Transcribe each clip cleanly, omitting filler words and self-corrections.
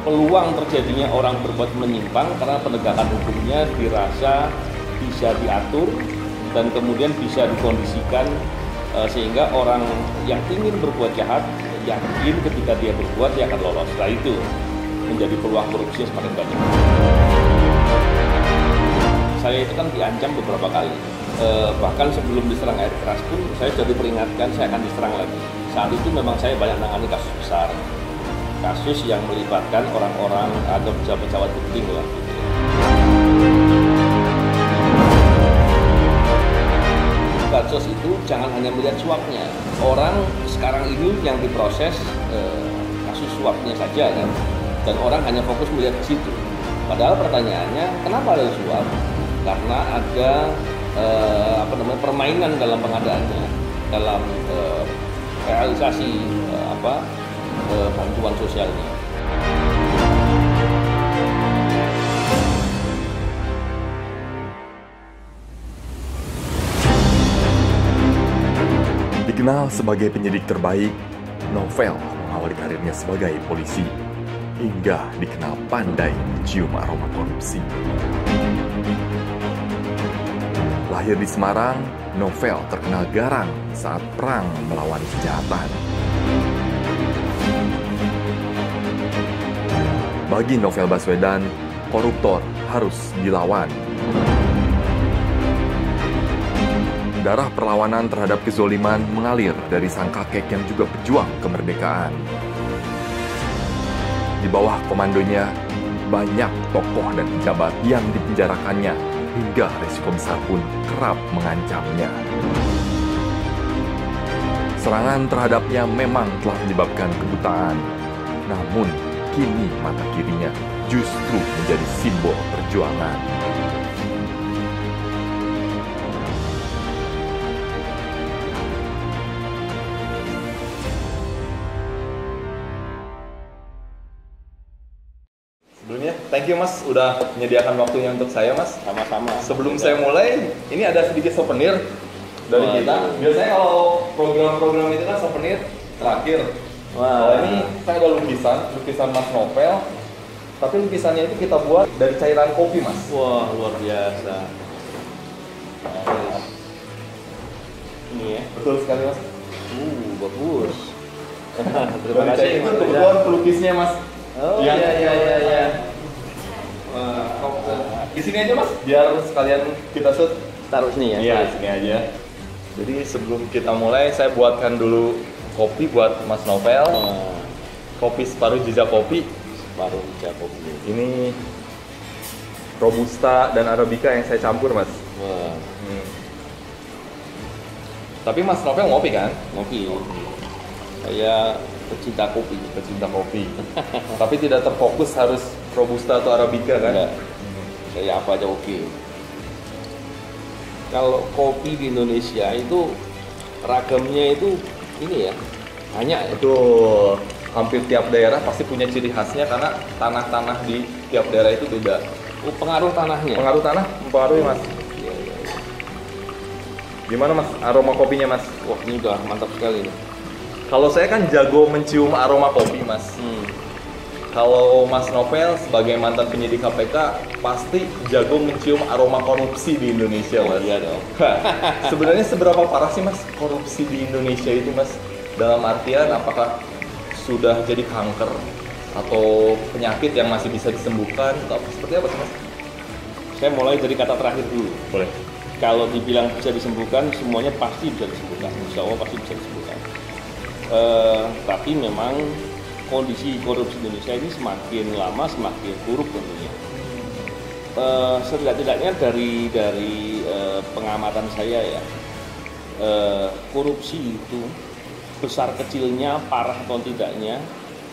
peluang terjadinya orang berbuat menyimpang karena penegakan hukumnya dirasa bisa diatur dan kemudian bisa dikondisikan sehingga orang yang ingin berbuat jahat yakin ketika dia berbuat dia akan lolos. Setelah itu menjadi peluang korupsi semakin banyak. Saya itu kan diancam beberapa kali, bahkan sebelum diserang air keras pun saya sudah diperingatkan saya akan diserang lagi. Saat itu memang saya banyak menangani kasus besar, kasus yang melibatkan orang-orang atau pejabat-pejabat penting lah. Bansos itu jangan hanya melihat suapnya. Orang sekarang ini yang diproses kasus suapnya saja kan, dan orang hanya fokus melihat ke situ. Padahal pertanyaannya, kenapa ada suap? Karena ada permainan dalam pengadaannya, dalam realisasi bantuan sosialnya. Dikenal sebagai penyidik terbaik, Novel mengawali karirnya sebagai polisi hingga dikenal pandai mencium aroma korupsi. Lahir di Semarang, Novel terkenal garang saat perang melawan kejahatan. Bagi Novel Baswedan, koruptor harus dilawan. Darah perlawanan terhadap kezoliman mengalir dari sang kakek yang juga pejuang kemerdekaan. Di bawah komandonya, banyak tokoh dan pejabat yang dipenjarakannya hingga resiko besar pun kerap mengancamnya. Serangan terhadapnya memang telah menyebabkan kebutaan, namun kini mata kirinya justru menjadi simbol perjuangan. Sebelumnya, thank you Mas, udah menyediakan waktunya untuk saya Mas. Sama-sama. Sebelum saya mulai, ini ada sedikit souvenir dari kita. Biasanya kalau program-program itu kan souvenir terakhir. Wah, ini saya ada lukisan Mas Novel. Tapi lukisannya itu kita buat dari cairan kopi Mas. Wah, luar biasa. Ini ya. Betul sekali Mas. Bagus. Terima kasih. Itu kebetulan pelukisnya Mas. Oh iya. Di sini aja Mas, biar sekalian kita shoot. Taruh sini ya. Iya, sini aja. Jadi sebelum kita mulai, saya buatkan dulu kopi buat Mas Novel. Kopi separuh jejak kopi. Separuh jejak kopi. Ini Robusta dan Arabica yang saya campur Mas. Wah. Tapi Mas Novel ngopi kan? Ngopi. Saya pecinta kopi. Tapi tidak terfokus harus Robusta atau Arabica kan? Enggak. Saya apa aja oke. Kalau kopi di Indonesia itu ragamnya itu ini ya, banyak ya. Betul. Hampir tiap daerah pasti punya ciri khasnya karena tanah-tanah di tiap daerah itu beda. Pengaruh tanahnya. Pengaruh tanah mempengaruhi Mas. Iya. Gimana Mas aroma kopinya Mas? Wah, ini udah mantap sekali nih. Kalau saya kan jago mencium aroma kopi Mas. Kalau Mas Novel sebagai mantan penyidik KPK pasti jago mencium aroma korupsi di Indonesia Mas. Iya dong. Sebenarnya seberapa parah sih Mas korupsi di Indonesia itu Mas? Dalam artian apakah sudah jadi kanker atau penyakit yang masih bisa disembuhkan atau seperti apa sih Mas? Saya mulai dari kata terakhir dulu. Boleh. Kalau dibilang bisa disembuhkan, semuanya pasti bisa disembuhkan. Insya Allah pasti bisa disembuhkan. Tapi memang kondisi korupsi Indonesia ini semakin lama semakin buruk tentunya. Setidak-tidaknya dari pengamatan saya ya, korupsi itu besar kecilnya, parah atau tidaknya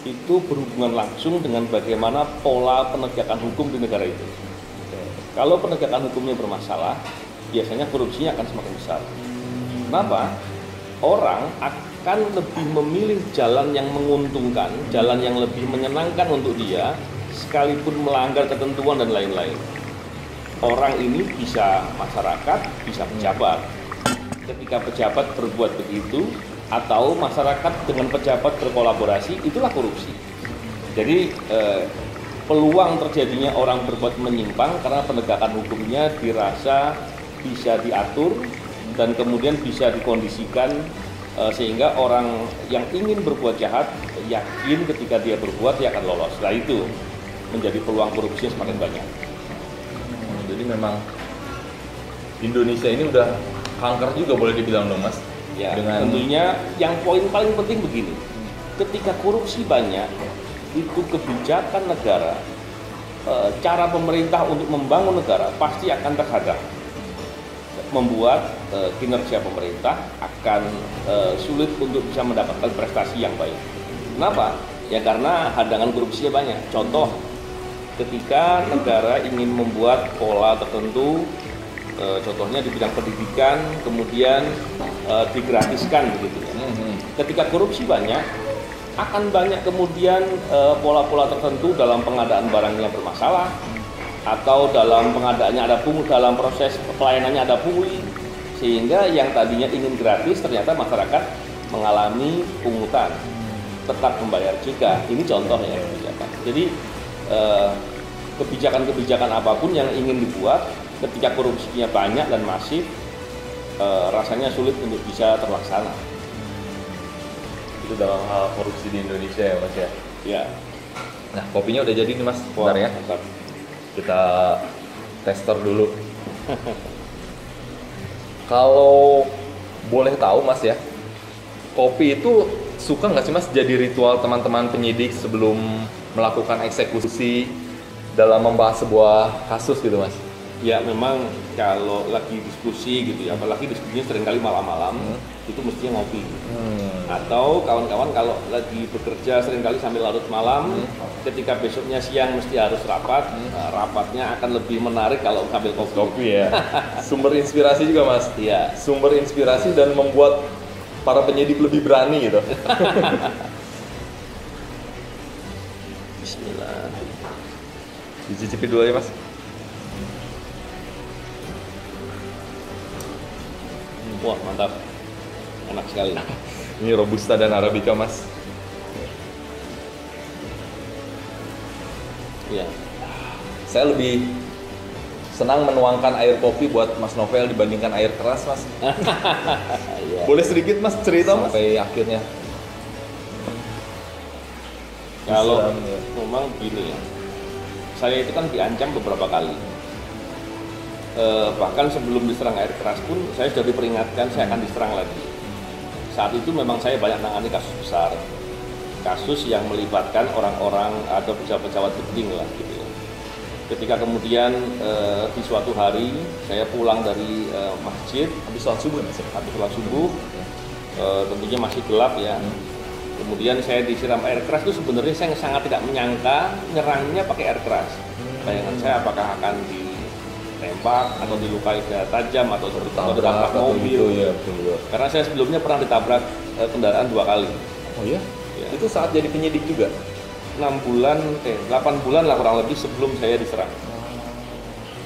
itu berhubungan langsung dengan bagaimana pola penegakan hukum di negara itu. Kalau penegakan hukumnya bermasalah, biasanya korupsinya akan semakin besar. Kenapa? Orang akan lebih memilih jalan yang menguntungkan, jalan yang lebih menyenangkan untuk dia, sekalipun melanggar ketentuan dan lain-lain. Orang ini bisa masyarakat, bisa pejabat. Ketika pejabat berbuat begitu, atau masyarakat dengan pejabat berkolaborasi, itulah korupsi. Jadi peluang terjadinya orang berbuat menyimpang karena penegakan hukumnya dirasa bisa diatur dan kemudian bisa dikondisikan sehingga orang yang ingin berbuat jahat yakin ketika dia berbuat dia akan lolos. Nah itu menjadi peluang korupsi semakin banyak. Jadi memang Indonesia ini udah kanker juga boleh dibilang dong Mas. Ya, tentunya yang poin paling penting begini, ketika korupsi banyak, itu kebijakan negara, cara pemerintah untuk membangun negara pasti akan terhadap, membuat kinerja pemerintah akan sulit untuk bisa mendapatkan prestasi yang baik. Kenapa? Ya karena hadangan korupsinya banyak. Contoh, ketika negara ingin membuat pola tertentu, contohnya di bidang pendidikan, kemudian digratiskan begitu ya. Ketika korupsi banyak, akan banyak kemudian pola-pola tertentu dalam pengadaan barangnya bermasalah, atau dalam pengadaannya ada pungli, dalam proses pelayanannya ada pungli, sehingga yang tadinya ingin gratis ternyata masyarakat mengalami pungutan, tetap membayar juga. Ini contohnya kebijakan. Jadi kebijakan-kebijakan apapun yang ingin dibuat, ketika korupsinya banyak dan masif, rasanya sulit untuk bisa terlaksana. Itu dalam hal korupsi di Indonesia ya Mas ya? Ya. Nah kopinya udah jadi nih Mas, bentar ya. Bentar. Kita tester dulu. Kalau boleh tahu Mas ya, kopi itu suka nggak sih Mas jadi ritual teman-teman penyidik sebelum melakukan eksekusi dalam membahas sebuah kasus gitu Mas? Ya memang kalau lagi diskusi gitu ya, apalagi diskusinya seringkali malam-malam, itu mestinya ngopi. Atau kawan-kawan kalau lagi bekerja seringkali sambil larut malam, ketika besoknya siang mesti harus rapat, rapatnya akan lebih menarik kalau sambil kopi. Kopi ya, sumber inspirasi juga Mas. Iya. Sumber inspirasi dan membuat para penyidik lebih berani gitu. Bismillah. Dicicipi dulu ya Mas. Wah mantap, enak sekali. Ini Robusta dan Arabica Mas. Iya. Saya lebih senang menuangkan air kopi buat Mas Novel dibandingkan air keras Mas. Ya. Boleh sedikit Mas cerita Mas? Sampai akhirnya. Kalau memang begini ya, saya itu kan diancam beberapa kali. Bahkan sebelum diserang air keras pun saya sudah diperingatkan saya akan diserang lagi. Saat itu memang saya banyak menangani kasus besar, kasus yang melibatkan orang-orang atau pejabat-pejabat penting lah gitu ya. Ketika kemudian di suatu hari saya pulang dari masjid habis sholat subuh, tentunya masih gelap ya. Kemudian saya disiram air keras, itu sebenarnya saya sangat tidak menyangka nyerangnya pakai air keras. Bayangan saya apakah akan ditembak atau dilukai senjata tajam atau ditabrak mobil. Gitu, ya, betul. Karena saya sebelumnya pernah ditabrak kendaraan 2 kali. Oh iya? Ya. Itu saat jadi penyidik juga? 8 bulan lah kurang lebih sebelum saya diserang.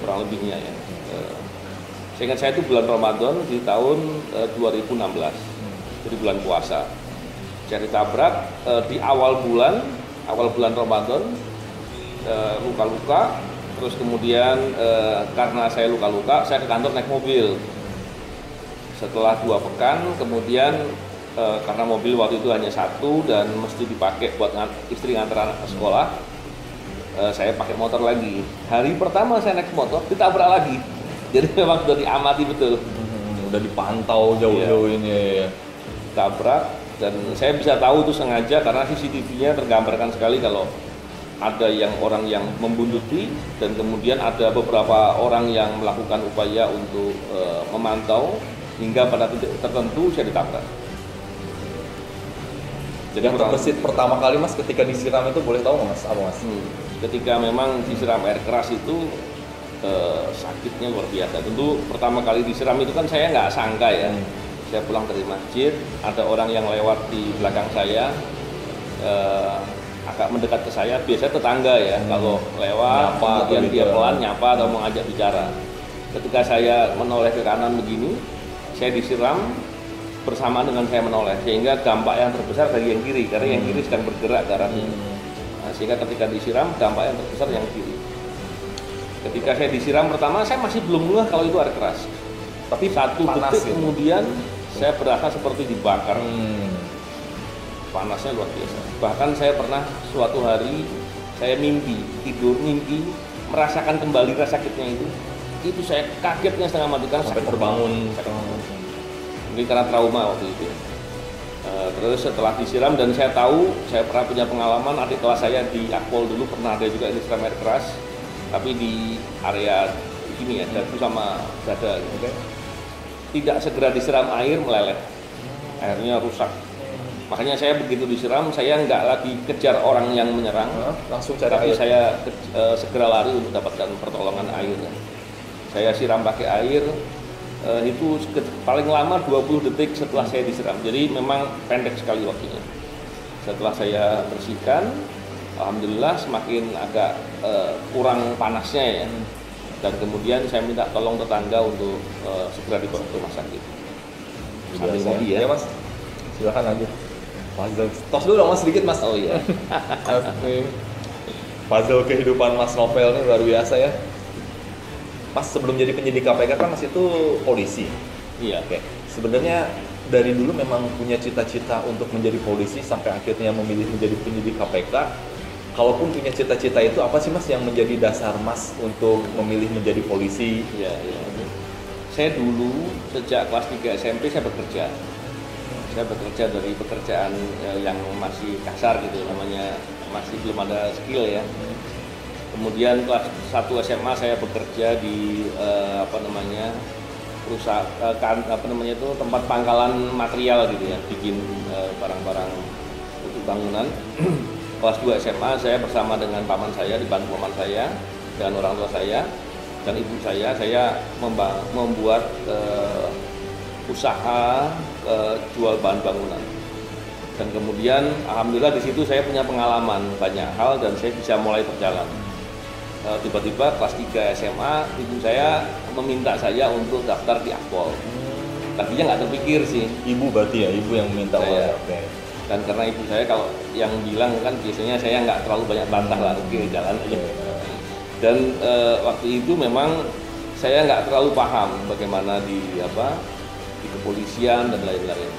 Kurang lebihnya ya. Seingat saya itu bulan Ramadan di tahun 2016. Jadi bulan puasa. Saya ditabrak di awal bulan Ramadan, luka-luka. Terus kemudian karena saya luka-luka, saya ke kantor naik mobil. Setelah 2 pekan, kemudian karena mobil waktu itu hanya 1 dan mesti dipakai buat istri nganter anak ke sekolah, saya pakai motor lagi. Hari pertama saya naik motor, ditabrak lagi. Jadi memang sudah diamati betul. Udah dipantau jauh-jauh ini ya. Tabrak, dan saya bisa tahu itu sengaja karena CCTV-nya tergambarkan sekali kalau ada orang yang membuntuti dan kemudian ada beberapa orang yang melakukan upaya untuk memantau hingga pada titik tertentu saya ditabrak. Jadi yang terbesit pertama kali Mas ketika disiram itu boleh tahu nggak Mas? Apa Mas? Ketika memang disiram air keras itu sakitnya luar biasa. Tentu pertama kali disiram itu kan saya nggak sangka ya. Saya pulang dari masjid, ada orang yang lewat di belakang saya, agak mendekat ke saya, biasanya tetangga ya, kalau lewat, kemudian dia pelan nyapa atau mengajak bicara. Ketika saya menoleh ke kanan begini, saya disiram bersamaan dengan saya menoleh, sehingga dampak yang terbesar dari yang kiri, karena yang kiri sedang bergerak ke arah sini. Nah, sehingga ketika disiram dampak yang terbesar yang kiri. Ketika saya disiram pertama saya masih belum ngeh kalau itu air keras. Tapi 1 detik gitu. Kemudian saya berasa seperti dibakar. Panasnya luar biasa. Bahkan saya pernah suatu hari saya tidur mimpi merasakan kembali rasa sakitnya itu saya kagetnya setengah mati karena sampai terbangun. Mungkin karena trauma waktu itu. Terus setelah disiram dan saya tahu saya pernah punya pengalaman adik kelas saya di Akpol dulu pernah ada juga disiram air keras tapi di area ini ya dadu sama dada gitu. Tidak segera disiram air meleleh, airnya rusak. Makanya saya begitu disiram, saya nggak lagi kejar orang yang menyerang, langsung cari tapi air. saya segera lari untuk dapatkan pertolongan air. Saya siram pakai air, itu paling lama 20 detik setelah saya disiram. Jadi memang pendek sekali waktunya. Setelah saya bersihkan, alhamdulillah semakin agak kurang panasnya ya. Dan kemudian saya minta tolong tetangga untuk segera dibawa ke rumah sakit. Sambil ngopi ya. Ya mas, silakan lanjut. Puzzle, tos dulu dong mas sedikit mas. Oh iya. Puzzle kehidupan Mas Novel ini luar biasa ya. Mas sebelum jadi penyidik KPK kan mas itu polisi. Iya. Oke. Sebenarnya dari dulu memang punya cita-cita untuk menjadi polisi sampai akhirnya memilih menjadi penyidik KPK. Kalaupun punya cita-cita itu apa sih mas yang menjadi dasar mas untuk memilih menjadi polisi? Iya. Saya dulu sejak kelas 3 SMP saya bekerja. Saya bekerja dari pekerjaan yang masih kasar gitu namanya, masih belum ada skill ya. Kemudian kelas 1 SMA saya bekerja di perusahaan tempat pangkalan material gitu ya, bikin barang-barang untuk bangunan. Kelas 2 SMA saya bersama dengan paman saya, dibantu paman saya dan orang tua saya dan ibu saya membuat usaha jual bahan bangunan. Dan kemudian alhamdulillah di situ saya punya pengalaman banyak hal dan saya bisa mulai berjalan. Tiba-tiba kelas 3 SMA ibu saya meminta saya untuk daftar di Akpol. Tadinya nggak terpikir sih. Ibu berarti ya, ibu yang meminta saya. Okay. Dan karena ibu saya kalau yang bilang kan biasanya saya nggak terlalu banyak bantah lah, oke jalan aja. Dan waktu itu memang saya nggak terlalu paham bagaimana di kepolisian dan lain-lain.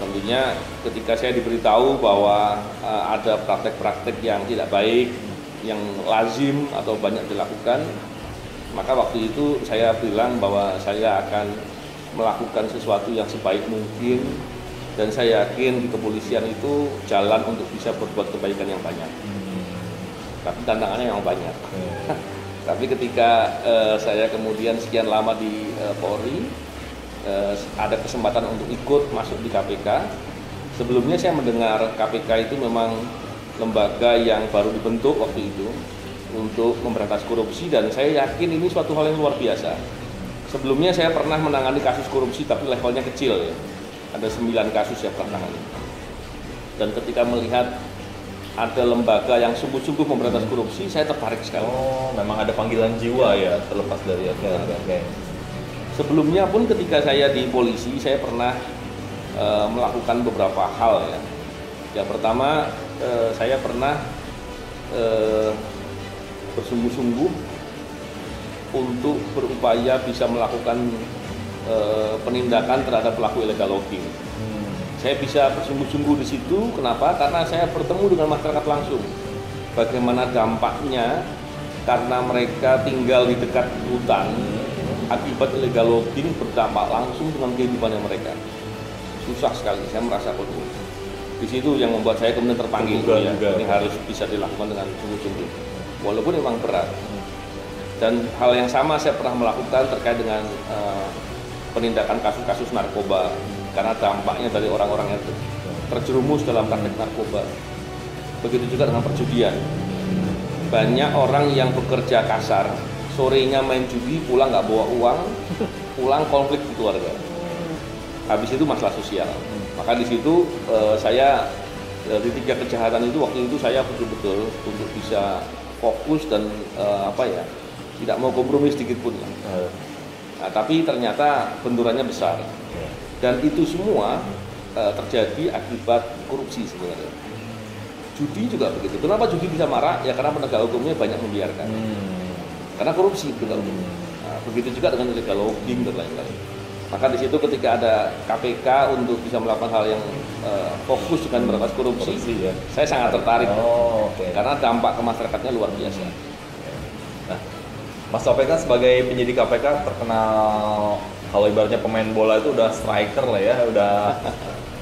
Tentunya ketika saya diberitahu bahwa ada praktek-praktek yang tidak baik, yang lazim atau banyak dilakukan, maka waktu itu saya bilang bahwa saya akan melakukan sesuatu yang sebaik mungkin dan saya yakin di kepolisian itu jalan untuk bisa berbuat kebaikan yang banyak. Tapi tantangannya yang banyak. Tapi ketika saya kemudian sekian lama di Polri, ada kesempatan untuk ikut masuk di KPK. Sebelumnya saya mendengar KPK itu memang lembaga yang baru dibentuk waktu itu untuk memberantas korupsi dan saya yakin ini suatu hal yang luar biasa. Sebelumnya saya pernah menangani kasus korupsi tapi levelnya kecil ya. Ada 9 kasus yang pernah menangani. Dan ketika melihat ada lembaga yang sungguh-sungguh memberantas korupsi, saya tertarik sekali. Oh, memang ada panggilan jiwa ya terlepas dari Sebelumnya pun ketika saya di polisi, saya pernah melakukan beberapa hal ya. Yang pertama, saya pernah bersungguh-sungguh untuk berupaya bisa melakukan penindakan terhadap pelaku illegal logging. Saya bisa bersungguh-sungguh di situ, kenapa? Karena saya bertemu dengan masyarakat langsung. Bagaimana dampaknya karena mereka tinggal di dekat hutan, akibat illegal logging berdampak langsung dengan kehidupannya mereka. Susah sekali, saya merasa betul. Di situ yang membuat saya kemudian terpanggil, ini harus bisa dilakukan dengan sungguh-sungguh. Walaupun memang berat. Dan hal yang sama saya pernah melakukan terkait dengan penindakan kasus-kasus narkoba. Karena dampaknya dari orang-orang yang terjerumus dalam praktek narkoba. Begitu juga dengan perjudian. Banyak orang yang bekerja kasar, sorenya main judi, pulang nggak bawa uang, pulang konflik di keluarga. Habis itu masalah sosial. Maka di situ saya dari 3 kejahatan itu waktu itu saya betul-betul untuk bisa fokus dan tidak mau kompromi sedikit pun. Nah, tapi ternyata benturannya besar. Dan itu semua terjadi akibat korupsi sebenarnya. Judi juga begitu. Kenapa judi bisa marak? Ya karena penegak hukumnya banyak membiarkan. Karena korupsi penegak hukum. Nah, begitu juga dengan illegal logging dan lain-lain. Maka di situ ketika ada KPK untuk bisa melakukan hal yang fokus dengan memberantas korupsi, ya. Saya sangat tertarik. Okay. Karena dampak ke masyarakatnya luar biasa. Nah, Mas Taufik kan sebagai penyidik KPK terkenal, kalau ibaratnya pemain bola itu udah striker lah ya, udah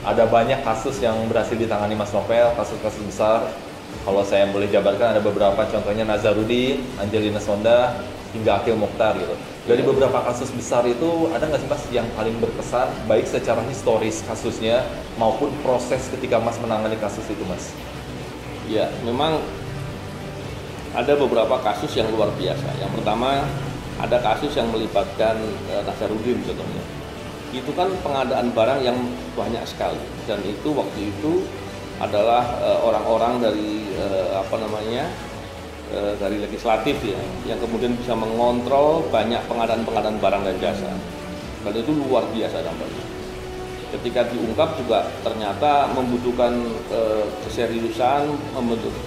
ada banyak kasus yang berhasil ditangani Mas Novel, kasus-kasus besar. Kalau saya boleh jabarkan ada beberapa, contohnya Nazarudin, Angelina Sonda, hingga Akil Mokhtar gitu. Dari beberapa kasus besar itu, ada nggak sih Mas yang paling berkesan, baik secara historis kasusnya, maupun proses ketika Mas menangani kasus itu Mas? Ya, memang ada beberapa kasus yang luar biasa. Yang pertama, ada kasus yang melibatkan Nazarudin contohnya. Itu kan pengadaan barang yang banyak sekali, dan itu waktu itu adalah orang-orang dari dari legislatif ya, yang kemudian bisa mengontrol banyak pengadaan barang dan jasa. Dan itu luar biasa dampaknya. Ketika diungkap juga ternyata membutuhkan keseriusan,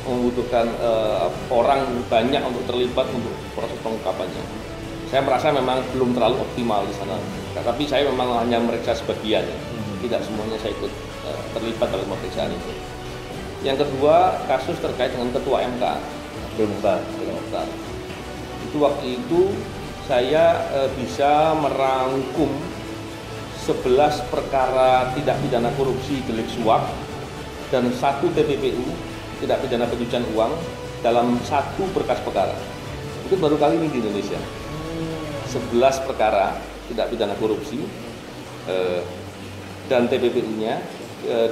membutuhkan orang banyak untuk terlibat untuk proses pengungkapannya. Saya merasa memang belum terlalu optimal di sana. Tapi saya memang hanya meriksa sebagian, tidak semuanya saya ikut terlibat dalam pemeriksaan itu. Yang kedua, kasus terkait dengan Ketua MK, Akil Mokhtar. Itu waktu itu saya bisa merangkum 11 perkara tidak pidana korupsi delik suap dan 1 TPPU tidak pidana pencucian uang dalam 1 berkas perkara. Itu baru kali ini di Indonesia. 11 perkara tidak pidana korupsi dan TPPU-nya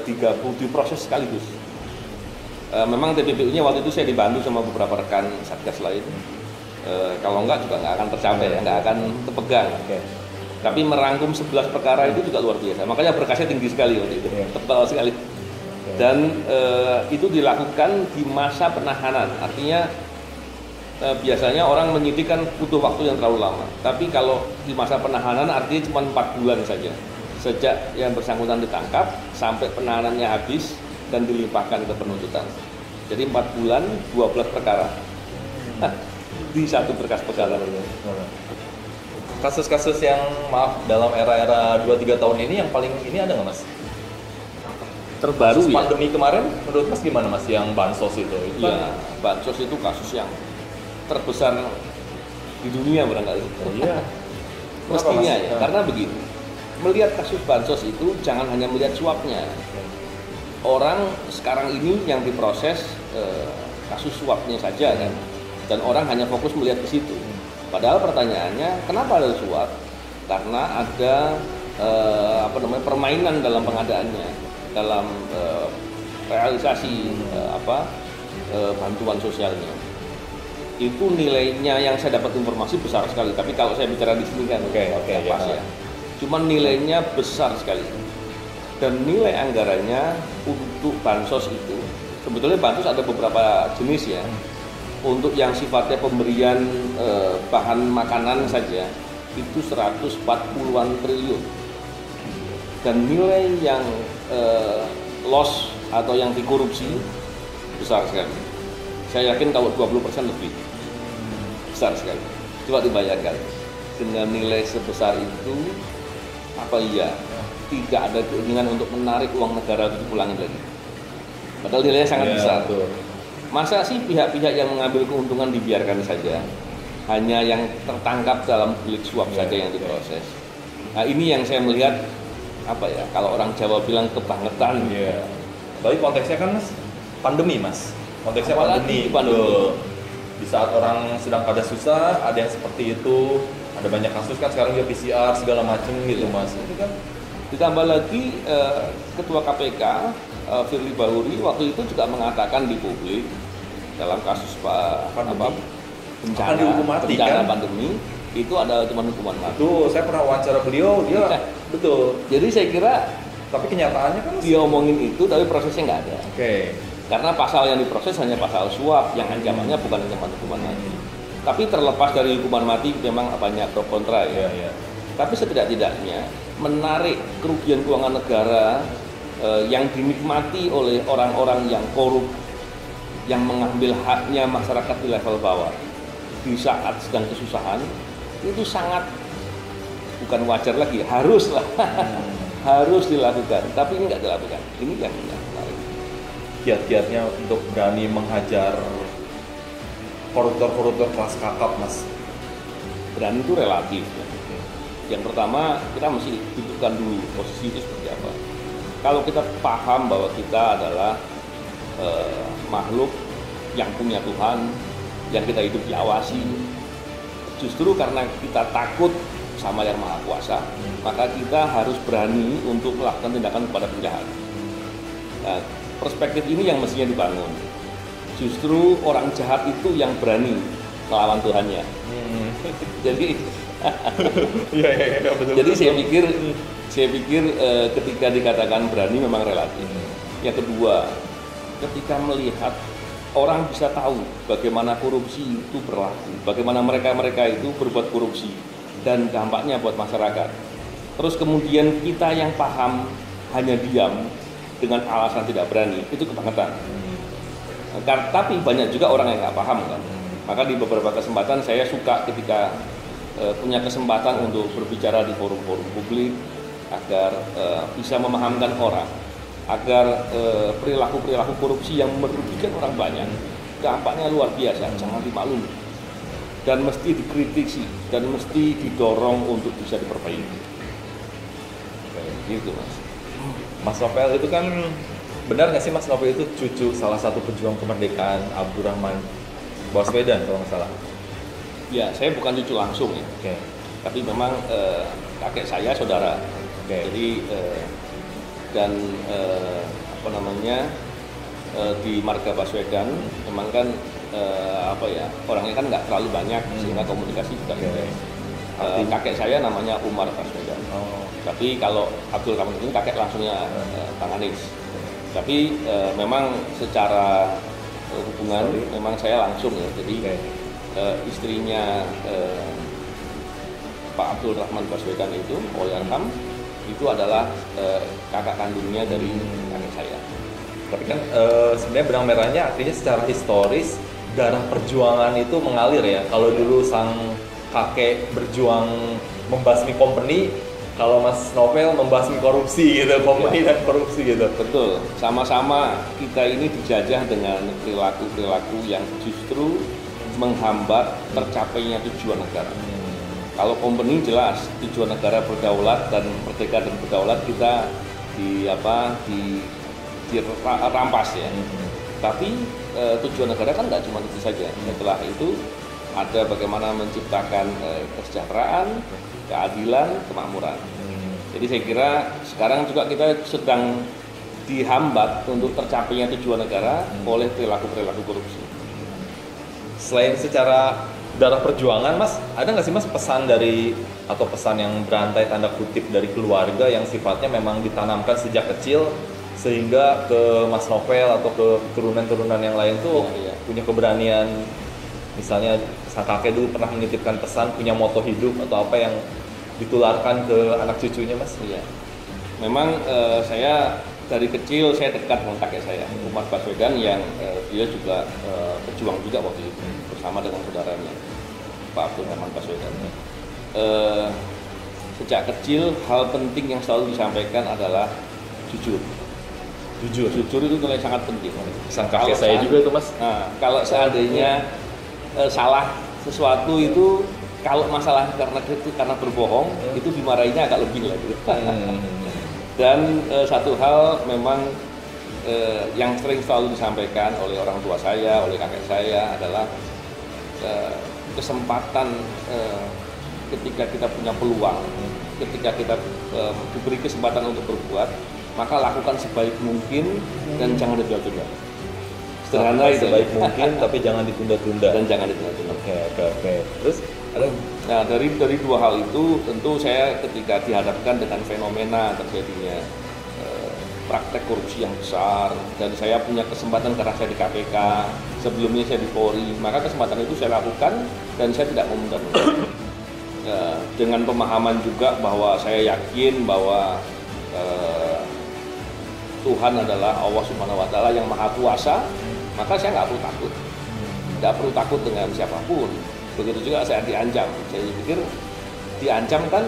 digabung diproses sekaligus. Memang TPPU-nya waktu itu saya dibantu sama beberapa rekan Satgas lain. Kalau enggak juga nggak akan tercapai, nggak akan terpegang. Tapi merangkum 11 perkara itu juga luar biasa. Makanya berkasnya tinggi sekali waktu itu, tebal sekali. Dan itu dilakukan di masa penahanan. Artinya biasanya orang menyidik kan butuh waktu yang terlalu lama. Tapi kalau di masa penahanan artinya cuma 4 bulan saja. Sejak yang bersangkutan ditangkap sampai penahanannya habis dan dilimpahkan ke penuntutan. Jadi 4 bulan, 12 perkara di 1 berkas perkara. Kasus-kasus yang dalam era-era 2-3 tahun ini yang paling ini ada nggak Mas? Terbaru kasus ya? Pandemi kemarin menurut Mas gimana Mas yang bansos itu? Iya, bansos itu kasus yang terbesar di dunia barangkali. Iya. Mestinya ya, karena begini, melihat kasus bansos itu jangan hanya melihat suapnya. Orang sekarang ini yang diproses kasus suapnya saja kan, dan orang hanya fokus melihat ke situ. Padahal pertanyaannya, kenapa ada suap? Karena ada permainan dalam pengadaannya, dalam realisasi bantuan sosialnya. Itu nilainya yang saya dapat informasi besar sekali. Tapi kalau saya bicara di sini kan, pas ya. Cuman nilainya besar sekali. Dan nilai anggarannya untuk bansos itu, sebetulnya bansos ada beberapa jenis ya. Untuk yang sifatnya pemberian bahan makanan saja itu 140-an triliun. Dan nilai yang loss atau yang dikorupsi besar sekali. Saya yakin kalau 20% lebih besar sekali. Coba dibayangkan dengan nilai sebesar itu, apa iya tidak ada keinginan untuk menarik uang negara untuk dipulangin lagi? Padahal nilainya sangat besar. Betul. Masa sih pihak-pihak yang mengambil keuntungan dibiarkan saja? Hanya yang tertangkap dalam delik suap saja yang diproses. Nah ini yang saya melihat kalau orang Jawa bilang kebangetan. Baik konteksnya kan Mas, pandemi Mas. Konteksnya pandemi. Di saat orang sedang pada susah, ada yang seperti itu. Ada banyak kasus kan sekarang dia PCR segala macam gitu Mas. Itu kan ditambah lagi Ketua KPK Firly Bahuri waktu itu juga mengatakan di publik dalam kasus bencana pandemi itu ada cuma hukuman mati. Itu saya pernah wawancara beliau, dia betul. Jadi saya kira, tapi kenyataannya kan dia omongin itu tapi prosesnya nggak ada. Karena pasal yang diproses hanya pasal suap yang ancamannya bukan ancaman hukuman mati. Tapi terlepas dari hukuman mati memang banyak pro kontra ya. Tapi setidak-tidaknya menarik kerugian keuangan negara yang dinikmati oleh orang-orang yang korup yang mengambil haknya masyarakat di level bawah di saat sedang kesusahan itu sangat bukan wajar lagi, haruslah harus dilakukan, tapi ini nggak dilakukan. Ini yang menarik. Kiat-kiatnya untuk berani menghajar koruptor-koruptor kelas kakap, Mas. Berani itu relatif. Yang pertama, kita mesti tentukan dulu posisi itu seperti apa. Kalau kita paham bahwa kita adalah makhluk yang punya Tuhan, yang kita hidup diawasi, justru karena kita takut sama yang Maha Kuasa, maka kita harus berani untuk melakukan tindakan kepada penjahat. Nah, perspektif ini yang mestinya dibangun. Justru orang jahat itu yang berani melawan Tuhannya. Jadi, betul. jadi saya pikir ketika dikatakan berani memang relatif. Yang kedua, ketika melihat orang bisa tahu bagaimana korupsi itu berlaku, bagaimana mereka itu berbuat korupsi dan dampaknya buat masyarakat. Terus kemudian kita yang paham hanya diam dengan alasan tidak berani, itu kebangetan. Tapi banyak juga orang yang nggak paham kan. Maka di beberapa kesempatan saya suka ketika punya kesempatan untuk berbicara di forum-forum publik agar bisa memahamkan orang, agar perilaku-perilaku korupsi yang merugikan orang banyak dampaknya luar biasa, jangan dimaklumi dan mesti dikritisi dan mesti didorong untuk bisa diperbaiki. Gitu Mas. Mas Novel itu kan, benar nggak sih Mas Novel itu cucu salah satu pejuang kemerdekaan Abdurrahman Baswedan kalau nggak salah? Ya, saya bukan cucu langsung ya. Oke. Tapi memang kakek saya saudara. Oke. Jadi dan di marga Baswedan memang kan orangnya kan nggak terlalu banyak sehingga komunikasi juga kakek saya namanya Umar Baswedan. Tapi kalau Abdul Rahman ini kakek langsungnya Kang Anies. Tapi memang secara hubungan memang saya langsung ya. Jadi istrinya Pak Abdul Rahman Baswedan itu, Allahyarham, itu adalah kakak kandungnya dari kakek saya. Tapi kan sebenarnya benang merahnya artinya secara historis darah perjuangan itu mengalir ya. Kalau dulu sang kakek berjuang membasmi company, kalau Mas Novel membasmi korupsi gitu, company dan korupsi gitu. Betul, sama-sama kita ini dijajah dengan perilaku-perilaku yang justru menghambat tercapainya tujuan negara. Kalau company jelas tujuan negara berdaulat dan merdeka dan berdaulat kita dirampas ya. Tapi tujuan negara kan nggak cuma itu saja. Setelah itu ada bagaimana menciptakan kesejahteraan, keadilan, kemakmuran. Jadi saya kira sekarang juga kita sedang dihambat untuk tercapainya tujuan negara oleh perilaku-perilaku korupsi. Selain secara darah perjuangan, Mas, ada nggak sih Mas pesan atau pesan yang berantai tanda kutip dari keluarga yang sifatnya memang ditanamkan sejak kecil sehingga ke Mas Novel atau ke turunan-turunan yang lain tuh punya keberanian, misalnya sang kakek dulu pernah menitipkan pesan, punya moto hidup atau apa yang ditularkan ke anak cucunya, Mas? Iya, memang saya dari kecil saya dekat dengan kakek saya, Umar Baswedan, yang dia juga pejuang juga waktu itu bersama dengan saudaranya Pak Abdurrahman Baswedan. Sejak kecil hal penting yang selalu disampaikan adalah jujur. Jujur itu nilai sangat penting. Sang kakek saya juga itu, Mas. Nah, kalau seandainya salah sesuatu itu, kalau masalah karena berbohong, itu dimarahinya agak lebih lagi. Dan satu hal memang yang sering selalu disampaikan oleh orang tua saya, oleh kakek saya adalah kesempatan ketika kita punya peluang, ketika kita diberi kesempatan untuk berbuat, maka lakukan sebaik mungkin dan jangan ditunda-tunda. Sederhana itu. Sebaik mungkin tapi jangan ditunda-tunda. Dan jangan ditunda-tunda. Oke. Terus nah, dari dua hal itu tentu saya ketika dihadapkan dengan fenomena terjadinya praktek korupsi yang besar, dan saya punya kesempatan karena saya di KPK, sebelumnya saya di Polri, maka kesempatan itu saya lakukan dan saya tidak menunda-nunda. Dengan pemahaman juga bahwa saya yakin bahwa Tuhan adalah Allah Subhanahu wa Ta'ala yang Maha Kuasa, maka saya nggak perlu takut dengan siapapun. Begitu juga saya diancam. Saya pikir diancam kan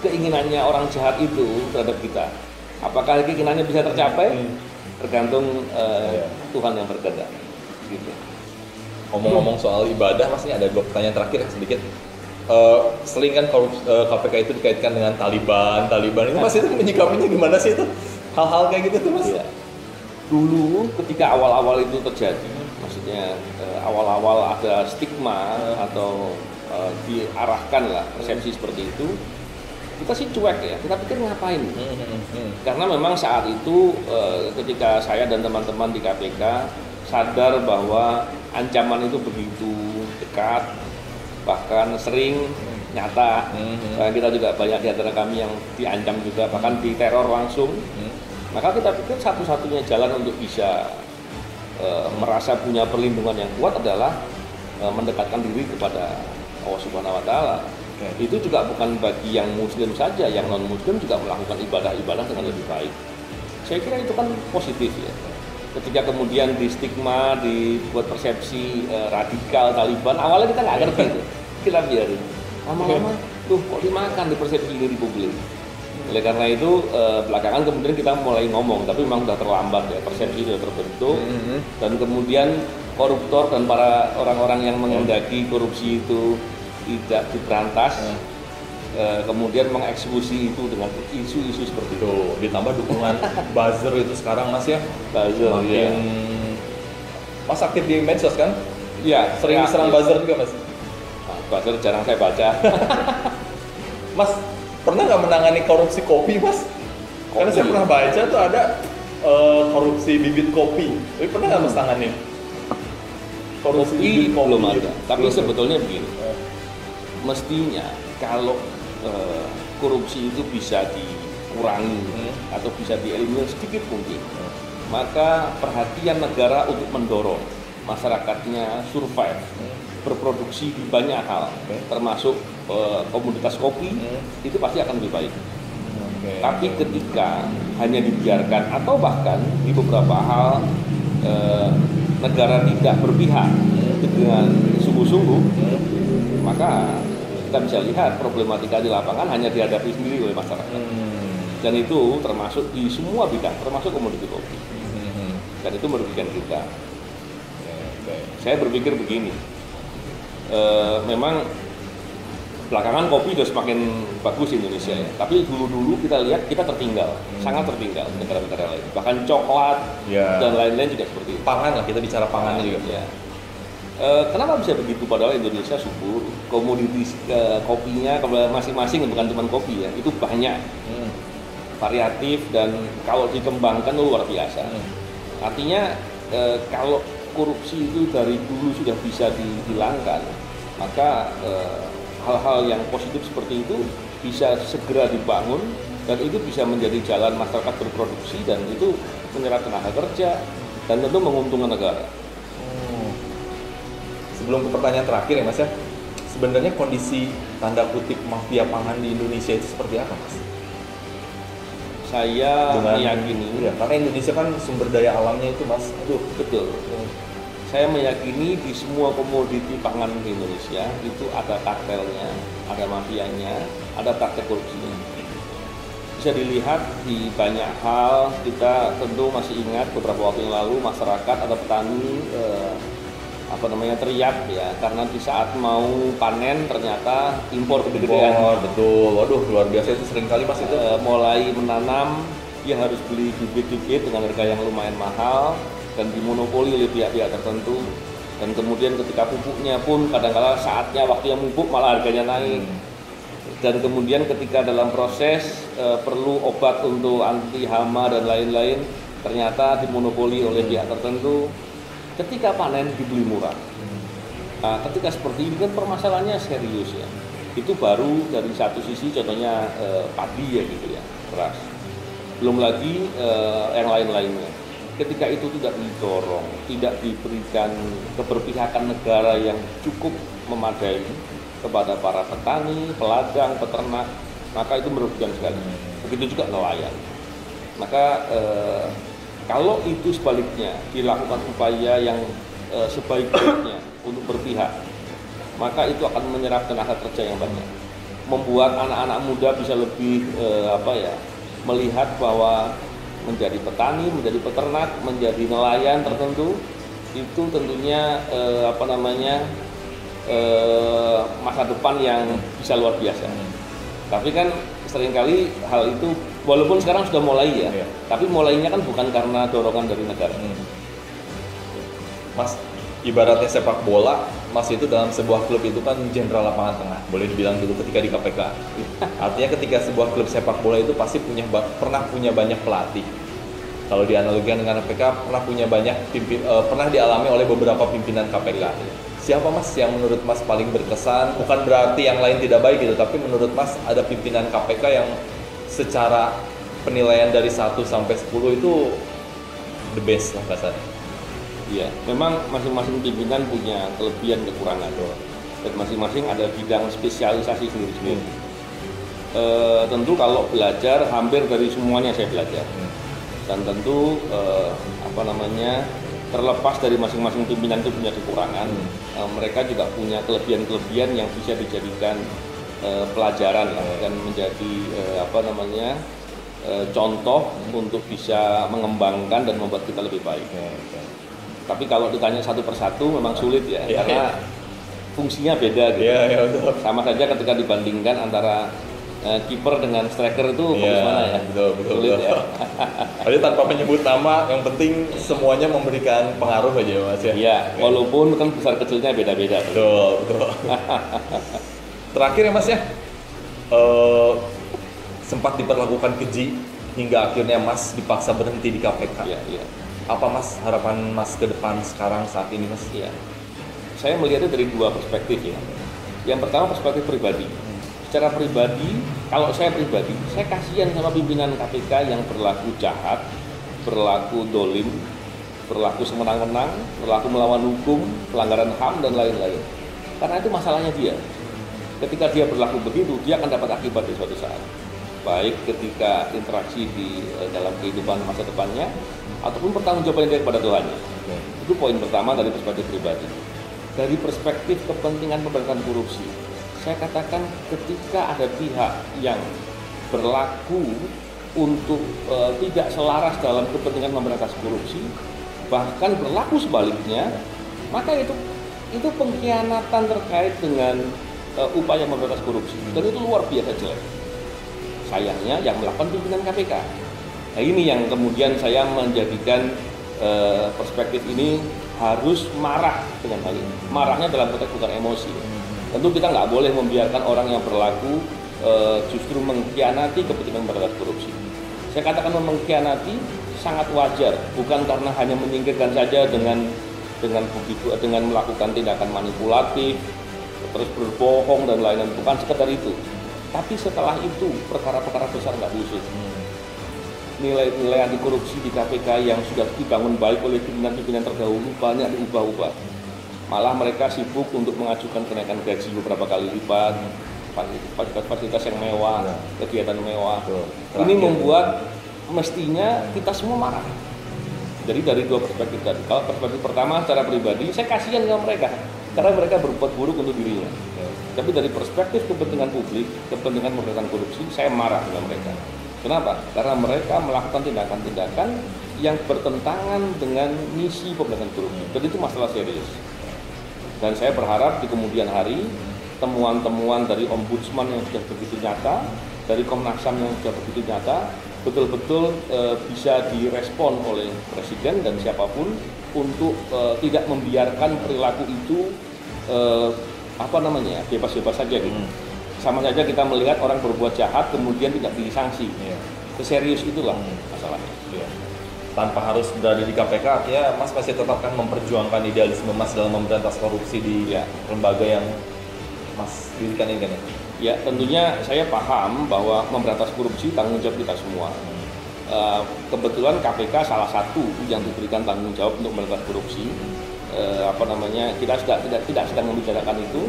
keinginannya orang jahat itu terhadap kita. Apakah keinginannya bisa tercapai? Tergantung Tuhan yang berkehendak. Gitu. Ngomong-ngomong soal ibadah, Mas, ini ada 2 pertanyaan terakhir sedikit. Sering kan KPK itu dikaitkan dengan Taliban itu, Mas, itu menyikapinya gimana sih itu? Hal-hal kayak gitu tuh, Mas? Iya. Dulu ketika awal-awal itu terjadi, maksudnya awal-awal ada stigma atau diarahkan lah persepsi seperti itu, kita sih cuek ya, kita pikir ngapain? Karena memang saat itu ketika saya dan teman-teman di KPK sadar bahwa ancaman itu begitu dekat, bahkan sering nyata. Kita juga banyak di antara kami yang diancam juga, bahkan diteror langsung. Maka kita pikir satu-satunya jalan untuk bisa merasa punya perlindungan yang kuat adalah mendekatkan diri kepada Allah Subhanahu wa Ta'ala. Itu juga bukan bagi yang muslim saja, yang non muslim juga melakukan ibadah-ibadah dengan lebih baik. Saya kira itu kan positif ya. Ketika kemudian di stigma, dibuat persepsi radikal Taliban, awalnya kita nggak ngerti itu, kita biarin. Lama-lama tuh kok dimakan di persepsi ini di publik. Oleh karena itu belakangan kemudian kita mulai ngomong, tapi memang sudah terlambat ya, persepsi sudah terbentuk. Dan kemudian koruptor dan para orang-orang yang menghendaki korupsi itu tidak diberantas, kemudian mengeksekusi itu dengan isu-isu seperti itu. Ditambah dukungan buzzer itu sekarang, Mas, ya. Buzzer, makin Mas aktif di medsos kan? Iya, sering diserang buzzer juga, Mas. Buzzer jarang saya baca. Mas, pernah nggak menangani korupsi kopi, Mas? Karena saya pernah baca tuh ada korupsi bibit kopi. Tapi pernah nggak Mas tangani? Korupsi bibit kopi belum ada. Tapi sebetulnya begini, mestinya kalau korupsi itu bisa dikurangi atau bisa dieliminir sedikit mungkin, maka perhatian negara untuk mendorong masyarakatnya survive, berproduksi di banyak hal, termasuk komoditas kopi, itu pasti akan lebih baik. Tapi ketika hanya dibiarkan atau bahkan di beberapa hal negara tidak berpihak dengan sungguh-sungguh, maka kita bisa lihat problematika di lapangan hanya dihadapi sendiri oleh masyarakat. Dan itu termasuk di semua bidang, termasuk komoditi kopi. Dan itu merugikan kita. Saya berpikir begini, memang belakangan kopi sudah semakin bagus di Indonesia ya. Tapi dulu-dulu kita lihat kita tertinggal, sangat tertinggal negara-negara lain. Bahkan coklat dan lain-lain juga seperti itu. Pangan lah, kita bicara pangannya juga. Ya. Kenapa bisa begitu? Padahal Indonesia subur, komoditi kopinya masing-masing, bukan cuma kopi ya, itu banyak, variatif, dan kalau dikembangkan luar biasa. Artinya kalau korupsi itu dari dulu sudah bisa dihilangkan, maka hal-hal yang positif seperti itu bisa segera dibangun, dan itu bisa menjadi jalan masyarakat berproduksi, dan itu menyerap tenaga kerja dan tentu menguntungkan negara. Sebelum ke pertanyaan terakhir ya, Mas, ya, sebenarnya kondisi tanda kutip mafia pangan di Indonesia itu seperti apa, Mas? Saya meyakini, ya, karena Indonesia kan sumber daya alamnya itu, Mas, betul. Saya meyakini di semua komoditi pangan di Indonesia itu ada kartelnya, ada mafianya, ada praktek korupsinya. Bisa dilihat di banyak hal. Kita tentu masih ingat beberapa waktu yang lalu masyarakat atau petani teriak ya, karena di saat mau panen ternyata impor gede-gedean. Betul, waduh luar biasa itu, sering kali Mas itu. Mulai menanam dia harus beli bibit-bibit dengan harga yang lumayan mahal dan dimonopoli oleh pihak-pihak tertentu, dan kemudian ketika pupuknya pun kadang-kala saatnya waktu yang pupuk malah harganya naik. Dan kemudian ketika dalam proses perlu obat untuk anti hama dan lain-lain, ternyata dimonopoli oleh pihak tertentu. Ketika panen dibeli murah. Nah, ketika seperti ini kan permasalahannya serius ya. Itu baru dari satu sisi, contohnya padi ya gitu ya, beras. Belum lagi yang lain-lainnya. Ketika itu tidak didorong, tidak diberikan keberpihakan negara yang cukup memadai kepada para petani, pedagang, peternak, maka itu merugikan sekali. Begitu juga nelayan. Maka Kalau itu sebaliknya dilakukan upaya yang sebaik-baiknya untuk berpihak, maka itu akan menyerap tenaga kerja yang banyak, membuat anak-anak muda bisa lebih melihat bahwa menjadi petani, menjadi peternak, menjadi nelayan tertentu itu tentunya masa depan yang bisa luar biasa. Tapi kan seringkali hal itu walaupun sekarang sudah mulai ya, tapi mulainya kan bukan karena dorongan dari negara. Mas, ibaratnya sepak bola, Mas itu dalam sebuah klub itu kan jenderal lapangan tengah, boleh dibilang dulu ketika di KPK. Artinya ketika sebuah klub sepak bola itu pasti pernah punya banyak pelatih. Kalau dianalogikan dengan KPK, pernah dialami oleh beberapa pimpinan KPK. Siapa Mas yang menurut Mas paling berkesan? Bukan berarti yang lain tidak baik gitu, tapi menurut Mas ada pimpinan KPK yang secara penilaian dari 1 sampai 10 itu the best lah kasarnya. Iya, memang masing-masing pimpinan punya kelebihan kekurangan dan masing-masing ada bidang spesialisasi sendiri-sendiri. Tentu kalau belajar hampir dari semuanya saya belajar. Dan tentu terlepas dari masing-masing pimpinan itu punya kekurangan, mereka juga punya kelebihan-kelebihan yang bisa dijadikan pelajaran dan menjadi contoh untuk bisa mengembangkan dan membuat kita lebih baik. Tapi kalau ditanya satu persatu memang sulit ya, karena fungsinya beda gitu. Betul. Sama saja ketika dibandingkan antara kiper dengan striker itu fokus mana ya? Betul. Sulit ya. Jadi tanpa menyebut nama, yang penting semuanya memberikan pengaruh aja Mas ya. Iya, walaupun kan besar kecilnya beda-beda. Betul. Terakhir ya Mas ya, sempat diperlakukan keji hingga akhirnya Mas dipaksa berhenti di KPK. Iya. Apa Mas harapan Mas ke depan sekarang saat ini Mas? Iya. Saya melihatnya dari dua perspektif ya. Yang pertama perspektif pribadi. Secara pribadi, kalau saya pribadi, saya kasihan sama pimpinan KPK yang berlaku jahat, berlaku dolim, berlaku semenang-menang, berlaku melawan hukum, pelanggaran HAM dan lain-lain. Karena itu masalahnya dia. Ketika dia berlaku begitu, dia akan dapat akibat di suatu saat. Baik ketika interaksi di dalam kehidupan masa depannya, ataupun pertanggungjawaban dia kepada Tuhannya. Itu poin pertama dari perspektif pribadi. Dari perspektif kepentingan pemberantasan korupsi, saya katakan ketika ada pihak yang berlaku untuk tidak selaras dalam kepentingan pemberantasan korupsi, bahkan berlaku sebaliknya, maka itu pengkhianatan terkait dengan upaya pemberantasan korupsi, dan itu luar biasa jelek. Sayangnya yang melakukan pimpinan KPK. Nah ini yang kemudian saya menjadikan perspektif ini harus marah dengan hal ini. Marahnya dalam konteks bukan emosi. Tentu kita nggak boleh membiarkan orang yang berlaku justru mengkhianati kepentingan pemberantasan korupsi. Saya katakan mengkhianati sangat wajar, bukan karena hanya menyingkirkan saja dengan melakukan tindakan manipulatif, terus berbohong dan lain-lain, bukan sekedar itu. Tapi setelah itu perkara-perkara besar nggak diusut. Nilai-nilai anti korupsi di KPK yang sudah dibangun baik oleh pimpinan-pimpinan terdahulu banyak diubah-ubah. Malah mereka sibuk untuk mengajukan kenaikan gaji beberapa kali lipat, fasilitas yang mewah, kegiatan mewah. Ini membuat mestinya kita semua marah. Jadi dari dua perspektif tadi. Kalau perspektif pertama secara pribadi, saya kasihan sama mereka karena mereka berbuat buruk untuk dirinya. Tapi dari perspektif kepentingan publik, kepentingan pemberantasan korupsi, saya marah dengan mereka. Kenapa? Karena mereka melakukan tindakan-tindakan yang bertentangan dengan misi pemberantasan korupsi. Dan itu masalah serius. Dan saya berharap di kemudian hari temuan-temuan dari Ombudsman yang sudah begitu nyata, dari Komnas HAM yang sudah begitu nyata, betul-betul bisa direspon oleh Presiden dan siapapun untuk tidak membiarkan perilaku itu bebas-bebas saja gitu. Sama saja kita melihat orang berbuat jahat kemudian tidak disanksi. Seserius itulah masalahnya. Tanpa harus berada di KPK, artinya Mas masih tetap kan memperjuangkan idealisme Mas dalam memberantas korupsi di lembaga yang Mas dirikan ini kan ya? Ya tentunya saya paham bahwa memberantas korupsi tanggung jawab kita semua. Kebetulan KPK salah satu yang diberikan tanggung jawab untuk memberantas korupsi. Kita tidak sedang membicarakan itu,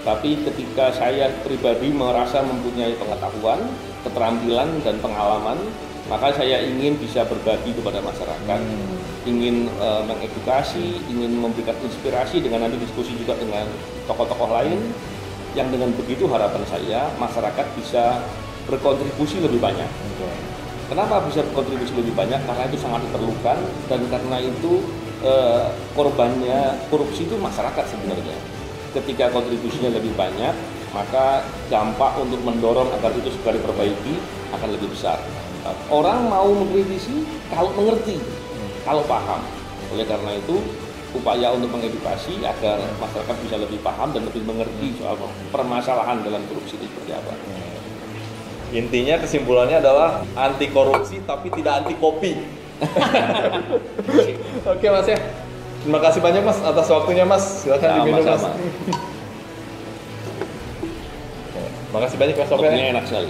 tapi ketika saya pribadi merasa mempunyai pengetahuan, keterampilan dan pengalaman Maka saya ingin bisa berbagi kepada masyarakat, ingin mengedukasi, ingin memberikan inspirasi dengan nanti diskusi juga dengan tokoh-tokoh lain, yang dengan begitu harapan saya masyarakat bisa berkontribusi lebih banyak. Kenapa bisa berkontribusi lebih banyak? Karena itu sangat diperlukan, dan karena itu korbannya korupsi itu masyarakat sebenarnya. Ketika kontribusinya lebih banyak, maka dampak untuk mendorong agar itu segera diperbaiki akan lebih besar. Orang mau mengkritisi kalau mengerti, kalau paham. Oleh karena itu, upaya untuk mengedukasi agar masyarakat bisa lebih paham dan lebih mengerti soal permasalahan dalam korupsi itu seperti apa. Intinya kesimpulannya adalah anti korupsi tapi tidak anti kopi. Oke Mas ya. Terima kasih banyak Mas atas waktunya Mas. Silakan diminum Mas. Sama-sama. Makasih banyak Mas Sopir. Kopinya enak sekali.